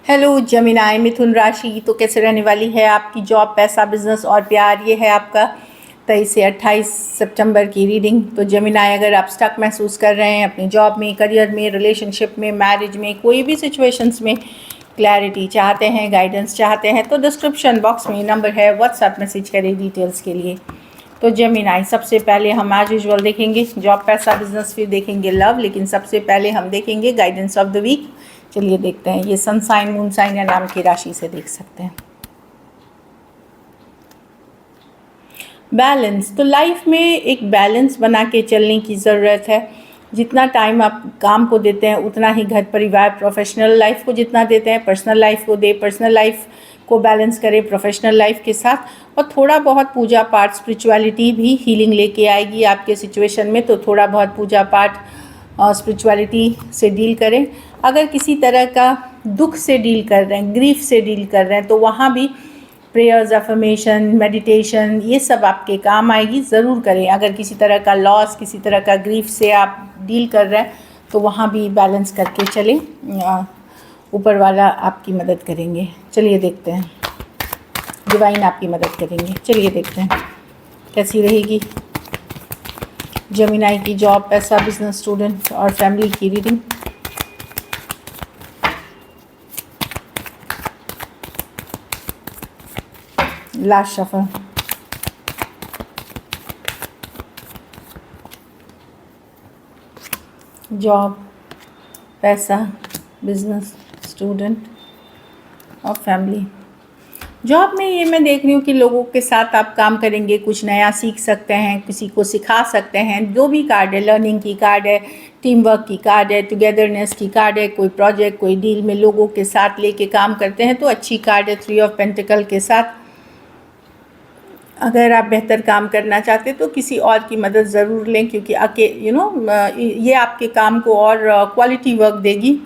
Hello जमिनाई मिथुन राशि, तो कैसे रहने वाली है आपकी जॉब, पैसा, बिजनेस और प्यार। ये है आपका 23 से 28 सितंबर की रीडिंग। तो जमिनाई, अगर आप स्टक महसूस कर रहे हैं अपनी जॉब में, करियर में, रिलेशनशिप में, मैरिज में, कोई भी सिचुएशंस में क्लैरिटी चाहते हैं, गाइडेंस चाहते हैं, तो डिस्क्रिप्शन बॉक्स में नंबर है, व्हाट्सएप मैसेज करें डिटेल्स के लिए। तो जमिनाई, सबसे पहले हम आज यूजुअल देखेंगे जॉब, पैसा, बिजनेस, फिर देखेंगे लव, लेकिन सबसे पहले हम देखेंगे गाइडेंस ऑफ द वीक। चलिए देखते हैं, ये सन साइन, मून साइन या नाम की राशि से देख सकते हैं। बैलेंस, तो लाइफ में एक बैलेंस बना के चलने की ज़रूरत है। जितना टाइम आप काम को देते हैं उतना ही घर परिवार, प्रोफेशनल लाइफ को जितना देते हैं पर्सनल लाइफ को दे, पर्सनल लाइफ को बैलेंस करें प्रोफेशनल लाइफ के साथ। और थोड़ा बहुत पूजा पाठ, स्पिरिचुअलिटी भी हीलिंग लेके आएगी आपके सिचुएशन में, तो थोड़ा बहुत पूजा पाठ और स्पिरिचुअलिटी से डील करें। अगर किसी तरह का दुख से डील कर रहे हैं, ग्रीफ से डील कर रहे हैं, तो वहाँ भी प्रेयर्स, अफर्मेशन, मेडिटेशन, ये सब आपके काम आएगी, ज़रूर करें। अगर किसी तरह का लॉस, किसी तरह का ग्रीफ से आप डील कर रहे हैं तो वहाँ भी बैलेंस करके चलें, ऊपर वाला आपकी मदद करेंगे। चलिए देखते हैं, डिवाइन आपकी मदद करेंगे। चलिए देखते हैं कैसी रहेगी जमिनाई की जॉब, पैसा, बिजनेस, स्टूडेंट और फैमिली की रीडिंग। Last shuffle. जॉब, पैसा, बिजनेस, स्टूडेंट और फैमिली। जॉब में ये मैं देख रही हूँ कि लोगों के साथ आप काम करेंगे, कुछ नया सीख सकते हैं, किसी को सिखा सकते हैं। जो भी कार्ड है, लर्निंग की कार्ड है, टीम वर्क की कार्ड है, टुगेदरनेस की कार्ड है, कोई प्रोजेक्ट, कोई डील में लोगों के साथ लेके काम करते हैं तो अच्छी कार्ड है 3 ऑफ पेंटिकल के साथ। अगर आप बेहतर काम करना चाहते हैं तो किसी और की मदद ज़रूर लें, क्योंकि ये आपके काम को और क्वालिटी वर्क देगी।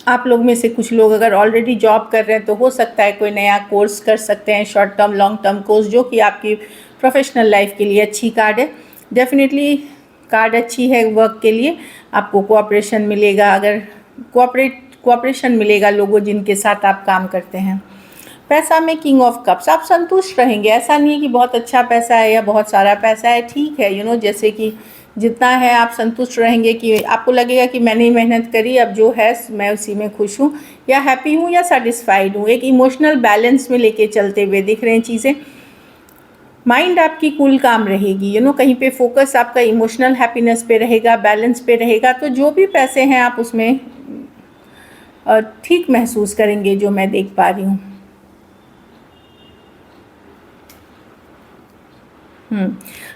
आप लोग में से कुछ लोग अगर ऑलरेडी जॉब कर रहे हैं तो हो सकता है कोई नया कोर्स कर सकते हैं, short term, long term course, जो कि आपकी प्रोफेशनल लाइफ के लिए अच्छी कार्ड है। डेफिनेटली कार्ड अच्छी है वर्क के लिए। आपको कोऑपरेशन मिलेगा, अगर कोऑपरेशन मिलेगा लोगों जिनके साथ आप काम करते हैं। पैसा में किंग ऑफ कप्स, आप संतुष्ट रहेंगे। ऐसा नहीं है कि बहुत अच्छा पैसा है या बहुत सारा पैसा है, ठीक है, जैसे कि जितना है आप संतुष्ट रहेंगे, कि आपको लगेगा कि मैंने मेहनत करी, अब जो है मैं उसी में खुश हूँ या हैप्पी हूँ या सेटिस्फाइड हूँ। एक इमोशनल बैलेंस में लेके चलते हुए दिख रहे हैं चीज़ें। माइंड आपकी कूल काम रहेगी, कहीं पे फोकस आपका इमोशनल हैप्पीनेस पे रहेगा, बैलेंस पे रहेगा। तो जो भी पैसे हैं आप उसमें ठीक महसूस करेंगे, जो मैं देख पा रही हूँ।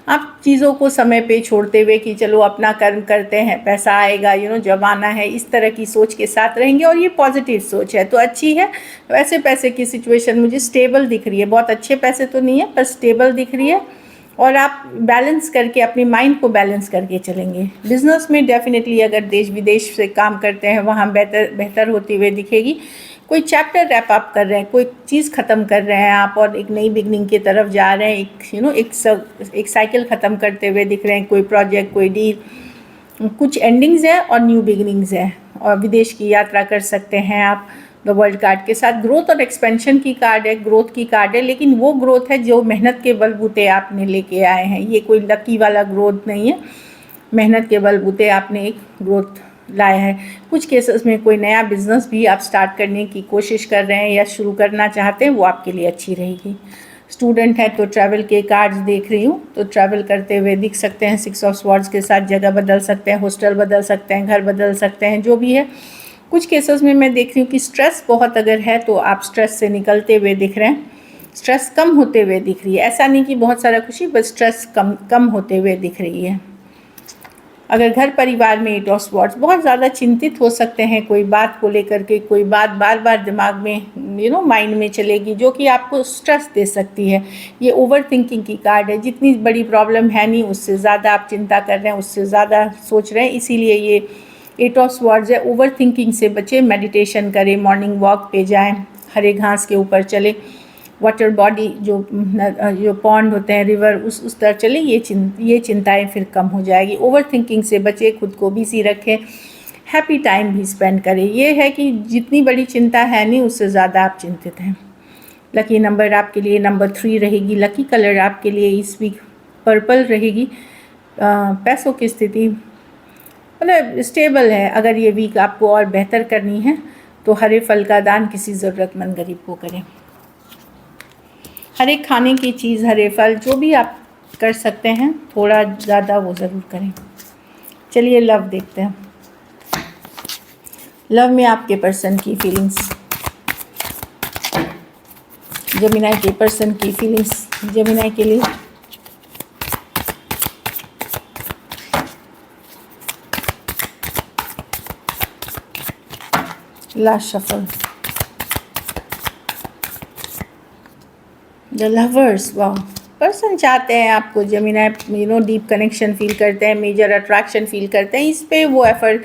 आप चीज़ों को समय पे छोड़ते हुए कि चलो अपना कर्म करते हैं, पैसा आएगा, जब आना है, इस तरह की सोच के साथ रहेंगे। और ये पॉजिटिव सोच है तो अच्छी है। वैसे पैसे की सिचुएशन मुझे स्टेबल दिख रही है, बहुत अच्छे पैसे तो नहीं है पर स्टेबल दिख रही है। और आप बैलेंस करके अपने माइंड को बैलेंस करके चलेंगे। बिजनेस में डेफिनेटली अगर देश विदेश से काम करते हैं वहाँ बेहतर होती हुए दिखेगी। कोई चैप्टर रैप अप कर रहे हैं, कोई चीज़ ख़त्म कर रहे हैं आप और एक नई बिगनिंग की तरफ जा रहे हैं। एक साइकिल ख़त्म करते हुए दिख रहे हैं, कोई प्रोजेक्ट, कोई डील, कुछ एंडिंग्स है और न्यू बिगनिंग्स है। और विदेश की यात्रा कर सकते हैं आप द वर्ल्ड कार्ड के साथ। ग्रोथ और एक्सपेंशन की कार्ड है, ग्रोथ की कार्ड है, लेकिन वो ग्रोथ है जो मेहनत के बलबूते आपने लेके आए हैं। ये कोई लकी वाला ग्रोथ नहीं है, मेहनत के बलबूते आपने एक ग्रोथ लाया है। कुछ केसेस में कोई नया बिजनेस भी आप स्टार्ट करने की कोशिश कर रहे हैं या शुरू करना चाहते हैं, वो आपके लिए अच्छी रहेगी। स्टूडेंट है तो ट्रैवल के कार्ड्स देख रही हूँ, तो ट्रैवल करते हुए दिख सकते हैं 6 ऑफ स्वॉर्ड्स के साथ। जगह बदल सकते हैं, हॉस्टल बदल सकते हैं, घर बदल सकते हैं, जो भी है। कुछ केसेस में मैं देख रही हूँ कि स्ट्रेस बहुत अगर है तो आप स्ट्रेस से निकलते हुए दिख रहे हैं, स्ट्रेस कम होते हुए दिख रही है। ऐसा नहीं कि बहुत सारा खुशी, बस स्ट्रेस कम होते हुए दिख रही है। अगर घर परिवार में 8 ऑफ स्वॉर्ड्स, बहुत ज़्यादा चिंतित हो सकते हैं कोई बात को लेकर के, कोई बात बार बार दिमाग में माइंड में चलेगी, जो कि आपको स्ट्रेस दे सकती है। ये ओवर थिंकिंग की कार्ड है। जितनी बड़ी प्रॉब्लम है नहीं, उससे ज़्यादा आप चिंता कर रहे हैं, उससे ज़्यादा सोच रहे हैं, इसीलिए ये 8 ऑफ स्वॉर्ड्स है। ओवर थिंकिंग से बचें, मेडिटेशन करें, मॉर्निंग वॉक पे जाएं, हरे घास के ऊपर चले, वाटर बॉडी जो पॉन्ड होते हैं, रिवर, उस तरह चले। ये चिंताएं फिर कम हो जाएगी। ओवर थिंकिंग से बचे, खुद को बिजी रखें, हैप्पी टाइम भी स्पेंड करें। ये है कि जितनी बड़ी चिंता है नहीं, उससे ज़्यादा आप चिंतित हैं। लकी नंबर आपके लिए नंबर 3 रहेगी। लकी कलर आपके लिए इस वीक पर्पल रहेगी। पैसों की स्थिति मतलब स्टेबल है। अगर ये वीक आपको और बेहतर करनी है तो हरे फल का दान किसी ज़रूरतमंद गरीब को करें। हर एक खाने की चीज़, हरे फल जो भी आप कर सकते हैं थोड़ा ज़्यादा वो ज़रूर करें। चलिए लव देखते हैं। लव में आपके पर्सन की फीलिंग्स, जेमिनी के पर्सन की फीलिंग्स जेमिनी के लिए। Last shuffle, the lovers. वाह, पर्सन चाहते हैं आपको, जेमिनी डीप कनेक्शन फील करते हैं, मेजर अट्रैक्शन फील करते हैं। इस पे वो एफर्ट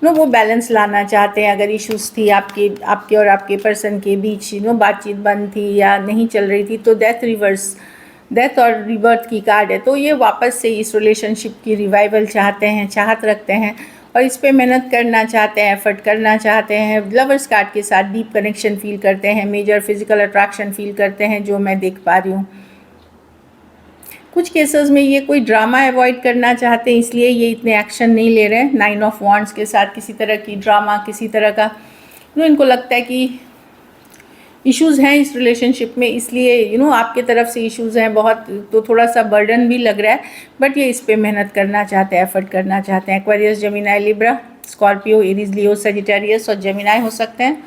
वो बैलेंस लाना चाहते हैं। अगर इश्यूज थी आपके और आपके पर्सन के बीच बातचीत बंद थी या नहीं चल रही थी, तो डेथ और रिबर्थ की कार्ड है। तो ये वापस से इस रिलेशनशिप की रिवाइवल चाहते हैं, चाहत रखते हैं और इस पे मेहनत करना चाहते हैं, एफर्ट करना चाहते हैं। लवर्स कार्ड के साथ डीप कनेक्शन फील करते हैं, मेजर फिजिकल अट्रैक्शन फील करते हैं, जो मैं देख पा रही हूँ। कुछ केसेस में ये कोई ड्रामा अवॉइड करना चाहते हैं, इसलिए ये इतने एक्शन नहीं ले रहे हैं। 9 ऑफ वॉन्ड्स के साथ किसी तरह की ड्रामा, किसी तरह का इनको लगता है कि इश्यूज़ हैं इस रिलेशनशिप में, इसलिए आपके तरफ से इश्यूज़ हैं बहुत, तो थोड़ा सा बर्डन भी लग रहा है। बट ये इस पे मेहनत करना चाहते हैं, एफर्ट करना चाहते हैं। Aquarius, Gemini, Libra, Scorpio, Aries, Leo, Sagittarius और जेमिनी हो सकते हैं।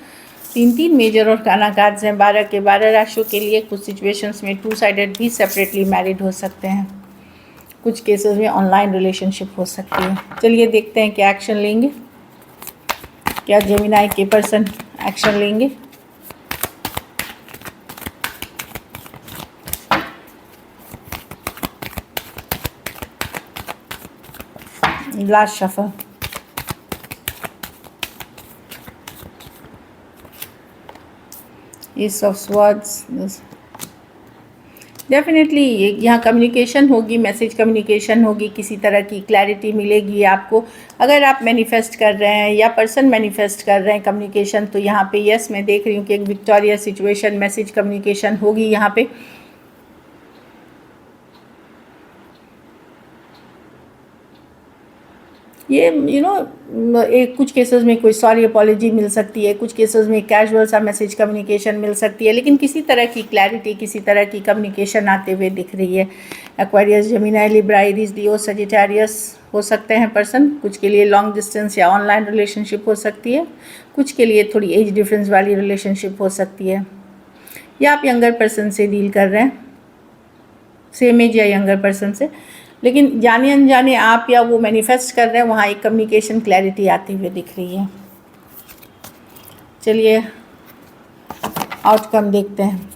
3 मेजर और काना कार्ड्स हैं 12 के 12 राशियों के लिए। कुछ सिचुएशंस में 2 साइडेड भी सेपरेटली मैरिड हो सकते हैं। कुछ केसेस में ऑनलाइन रिलेशनशिप हो सकती है। चलिए देखते हैं क्या एक्शन लेंगे, क्या जेमिनी के पर्सन एक्शन लेंगे। Last shuffle, Ace of Swords। Definitely यहाँ कम्युनिकेशन होगी, मैसेज कम्युनिकेशन होगी, किसी तरह की क्लैरिटी मिलेगी आपको। अगर आप मैनिफेस्ट कर रहे हैं या पर्सन मैनिफेस्ट कर रहे हैं कम्युनिकेशन, तो यहाँ पे यस मैं देख रही हूँ कि एक विक्टोरियस सिचुएशन, मैसेज कम्युनिकेशन होगी यहाँ पे। ये एक कुछ केसेस में कोई सॉरी अपॉलॉजी मिल सकती है, कुछ केसेस में कैजुअल सा मैसेज कम्युनिकेशन मिल सकती है, लेकिन किसी तरह की क्लैरिटी, किसी तरह की कम्युनिकेशन आते हुए दिख रही है। Aquarius, Gemini, Libra, Aries, Leo, Sagittarius हो सकते हैं पर्सन। कुछ के लिए लॉन्ग डिस्टेंस या ऑनलाइन रिलेशनशिप हो सकती है, कुछ के लिए थोड़ी एज डिफरेंस वाली रिलेशनशिप हो सकती है, या आप यंगर पर्सन से डील कर रहे हैं, सेम एज या यंगर पर्सन से, लेकिन जाने अनजाने आप या वो मैनिफेस्ट कर रहे हैं, वहाँ एक कम्युनिकेशन क्लैरिटी आती हुई दिख रही है। चलिए आउटकम देखते हैं,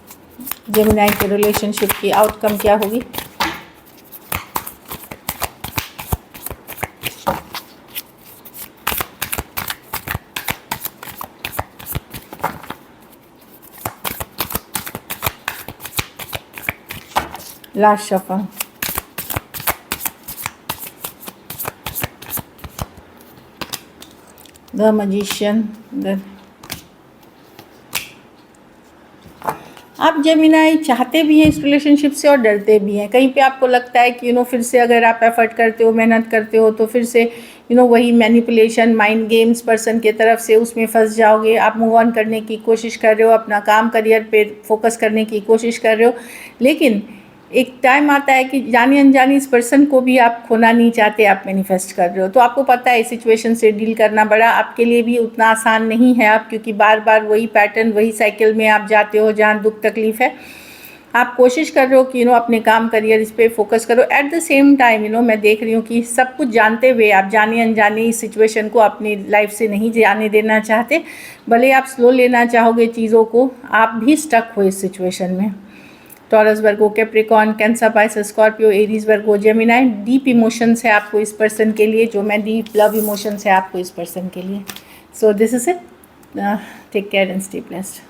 जेमिनी के रिलेशनशिप की आउटकम क्या होगी। Last shuffle, the magician. आप जेमिनी चाहते भी हैं इस रिलेशनशिप से और डरते भी हैं। कहीं पे आपको लगता है कि फिर से अगर आप एफर्ट करते हो, मेहनत करते हो, तो फिर से वही मैनिपुलेशन, माइंड गेम्स पर्सन के तरफ से उसमें फंस जाओगे। आप मूव ऑन करने की कोशिश कर रहे हो, अपना काम, करियर पे फोकस करने की कोशिश कर रहे हो, लेकिन एक टाइम आता है कि जानी अनजानी इस पर्सन को भी आप खोना नहीं चाहते, आप मैनिफेस्ट कर रहे हो। तो आपको पता है इस सिचुएशन से डील करना बड़ा आपके लिए भी उतना आसान नहीं है आप, क्योंकि बार बार वही पैटर्न, वही साइकिल में आप जाते हो जहाँ दुख तकलीफ है। आप कोशिश कर रहे हो कि अपने काम, करियर, इस पर फोकस करो। एट द सेम टाइम मैं देख रही हूँ कि सब कुछ जानते हुए आप जाने अनजाने इस सिचुएशन को अपनी लाइफ से नहीं जाने देना चाहते। भले आप स्लो लेना चाहोगे चीज़ों को, आप भी स्टक हो इस सिचुएशन में। Taurus, Virgo, Capricorn, Cancer, Pisces, Scorpio, Aries, Virgo, Gemini. Deep emotions है आपको इस पर्सन के लिए, जो मैं डीप लव इमोशंस है आपको इस पर्सन के लिए। So this is it. Take care and stay blessed.